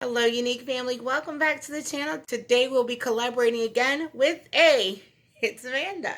Hello, Unique family. Welcome back to the channel. Today we'll be collaborating again with It's Amanda.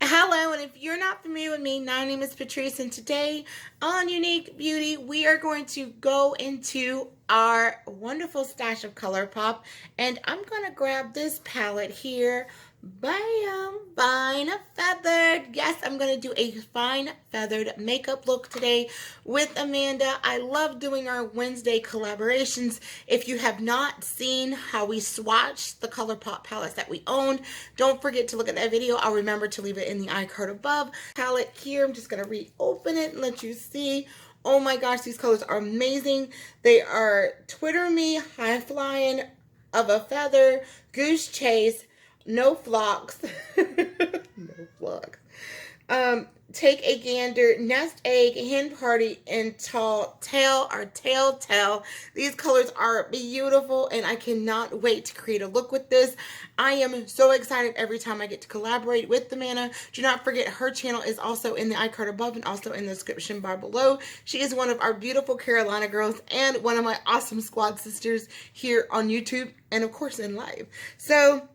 Hello, and if you're not familiar with me, my name is Patrice, and today on Unique Beauty, we are going to go into our wonderful stash of Colourpop, and I'm going to grab this palette here. Bam! Fine Feathered. Yes, I'm going to do a fine feathered makeup look today with Amanda. I love doing our Wednesday collaborations. If you have not seen how we swatched the Colourpop palettes that we owned, don't forget to look at that video. I'll remember to leave it in the iCard above. Palette here, I'm just going to reopen it and let you see. Oh my gosh, these colors are amazing. They are Twitter Me, High Flying, Of a Feather, Goose Chase, No Flocks, no flocks. Take a Gander, Nest Egg, Hen Party, and Tell. These colors are beautiful, and I cannot wait to create a look with this. I am so excited every time I get to collaborate with Amanda. Do not forget, her channel is also in the iCard above and also in the description bar below. She is one of our beautiful Carolina girls and one of my awesome squad sisters here on YouTube and, of course, in live. So,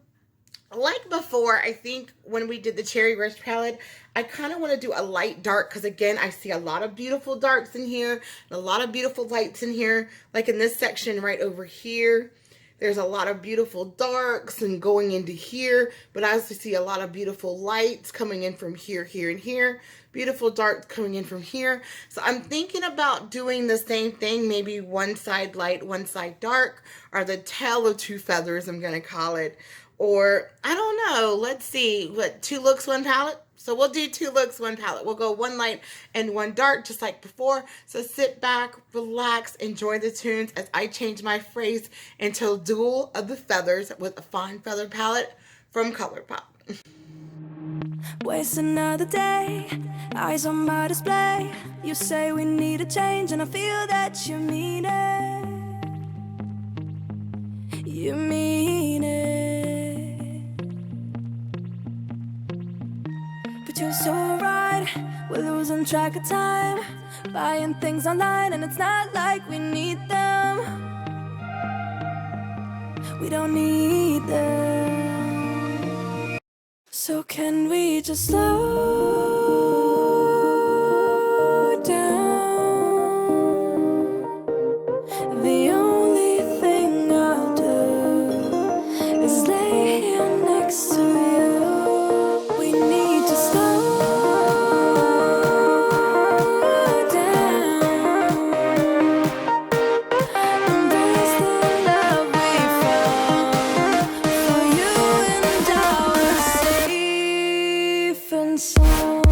like before, I think when we did the Cherry Rush palette, I kind of want to do a light dark because, again, I see a lot of beautiful darks in here and a lot of beautiful lights in here. Like in this section right over here, there's a lot of beautiful darks and going into here, but I also see a lot of beautiful lights coming in from here, here, and here. Beautiful darks coming in from here. So I'm thinking about doing the same thing, maybe one side light, one side dark, or the tail of two feathers, I'm going to call it. Or, I don't know, let's see, what, 2 looks, 1 palette? So we'll do 2 looks, 1 palette. We'll go 1 light and 1 dark, just like before. So sit back, relax, enjoy the tunes as I change my phrase into Duel of the Feathers with a fine feather palette from Colourpop. Waste another day, eyes on my display. You say we need a change and I feel that you mean it. You mean it. But you're so right, we're losing track of time, buying things online and it's not like we need them. We don't need them. So can we just slow down? The only thing I'll do is lay here next to you. We need to slow down. Embrace the love we found. For you and I were safe and sound.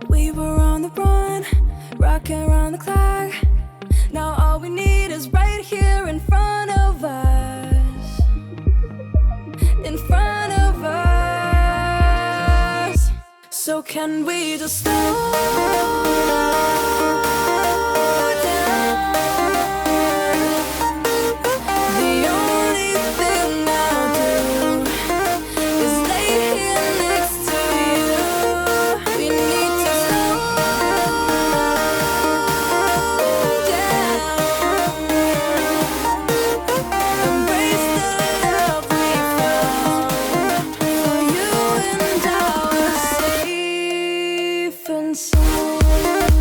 We were on the run, rocking around the clock. Now all we need is right here in front of us. In front of us. So can we just slow down? The only thing I'll do is lay here next to you. We need to slow down. Embrace the love we found. For you and I were safe and sound.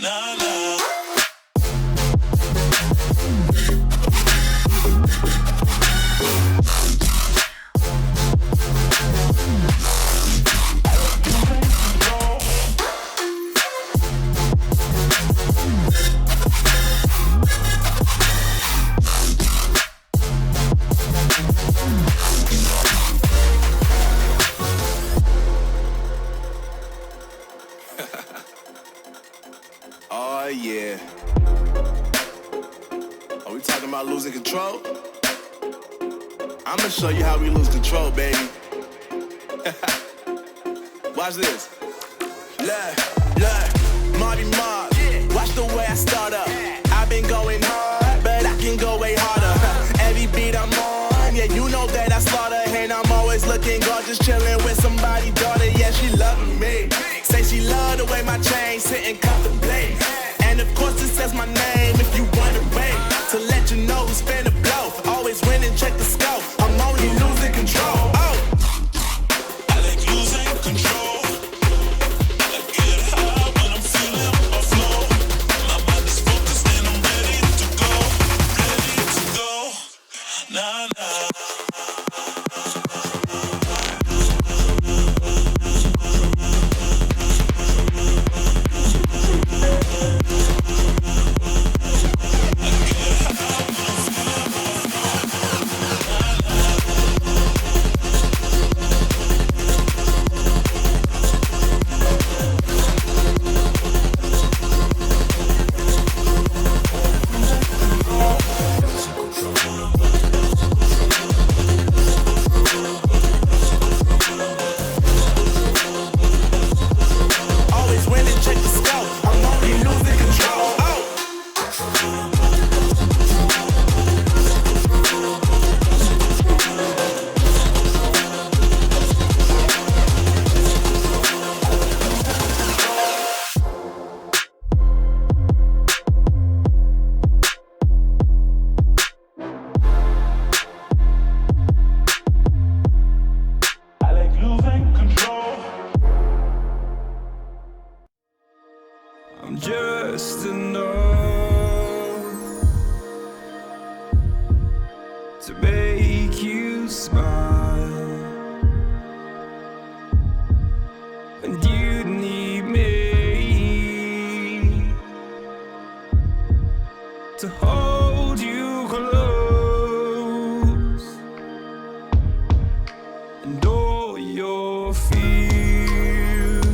Nah, nah. Oh yeah. Are we talking about losing control? I'm gonna show you how we lose control, baby. Watch this. Look, Marty Mark. Watch the way I start up. I've been going hard, but I can go way harder. Every beat I'm on, yeah, you know that I slaughter. And I'm always looking gorgeous, chilling with somebody's daughter. Yeah, she loving me. Say she love the way my chain sitting contemplate. And of course it says my name if you wanna wait. To let you know who's finna blow. Always win and check the scope. I'm only losing control. Oh, I like losing control. I get high when I'm feeling my flow. My mind is focused and I'm ready to go. Ready to go. Nah, nah. always win and check the scope. I'm only losing control. Oh. I like losing control. I'm just enough to make you smile, and you need me to hold you close, and all your fears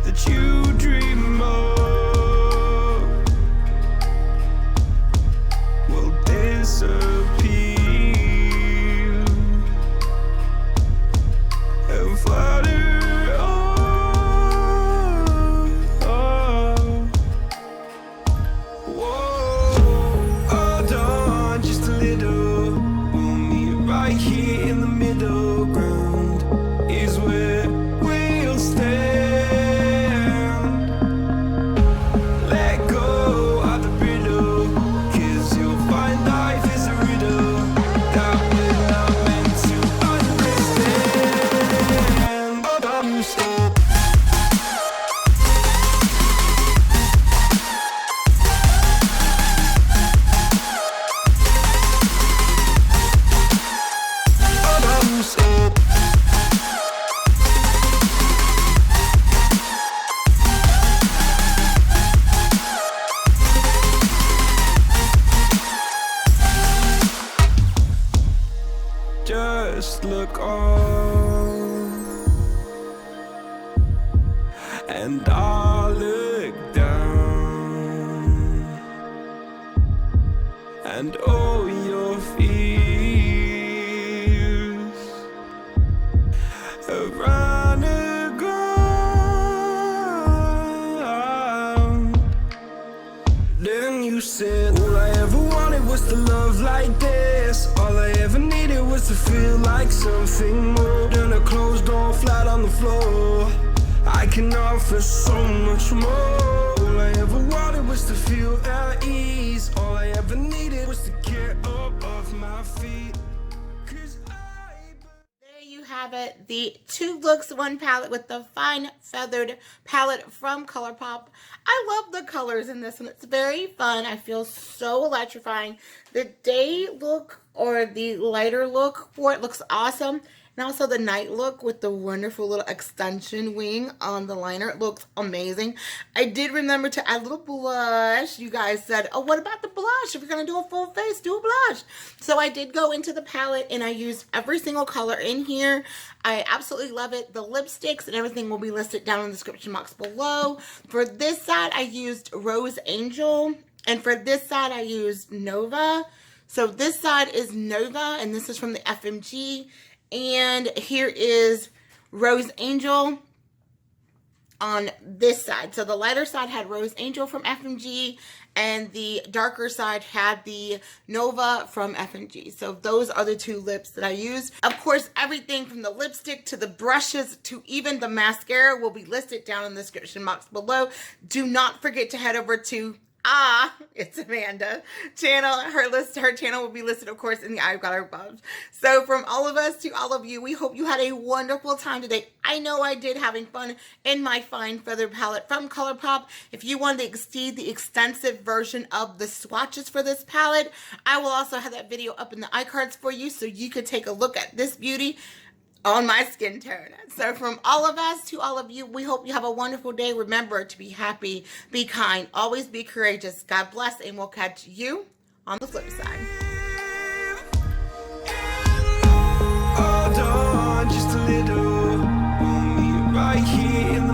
that you dream of will disappear and flutter on. Whoa, hold on just a little. We'll meet right here in the middle ground is where we'll stand. Let go of the riddle, 'cause you'll find life is a riddle that we're not meant to understand. Understand. Understand. Just look on, and I'll look down, and all your fears have run aground. Then you said, all I ever wanted was to love like this. All I ever needed was to feel like something more than a closed door flat on the floor. I can offer so much more. All I ever wanted was to feel at ease. All I ever needed was to get up off my feet. 'Cause There you have have it, the 2 looks, 1 palette with the fine feathered palette from Colourpop. I love the colors in this one. It's very fun. I feel so electrifying. The day look or the lighter look for it looks awesome. And also the night look with the wonderful little extension wing on the liner. It looks amazing. I did remember to add a little blush. You guys said, oh, what about the blush? If you're going to do a full face, do a blush. So I did go into the palette and I used every single color in here. I absolutely love it. The lipsticks and everything will be listed down in the description box below. For this side, I used Rose Angel. And for this side, I used Nova. So this side is Nova and this is from the FMG. And here is Rose Angel on this side. So the lighter side had Rose Angel from FMG and the darker side had the Nova from FMG. So those are the 2 lips that I used. Of course, everything from the lipstick to the brushes to even the mascara will be listed down in the description box below. Do not forget to head over to It's Amanda channel. Her channel will be listed, of course, in the I've Got Her above. So from all of us to all of you, we hope you had a wonderful time today. I know I did, having fun in my fine feather palette from Colourpop. If you want to see the extensive version of the swatches for this palette, I will also have that video up in the iCards for you so you could take a look at this beauty on my skin tone. So from all of us to all of you, we hope you have a wonderful day. Remember to be happy, be kind, always be courageous. God bless, and we'll catch you on the flip side. Hold on, just a little. We'll meet right here.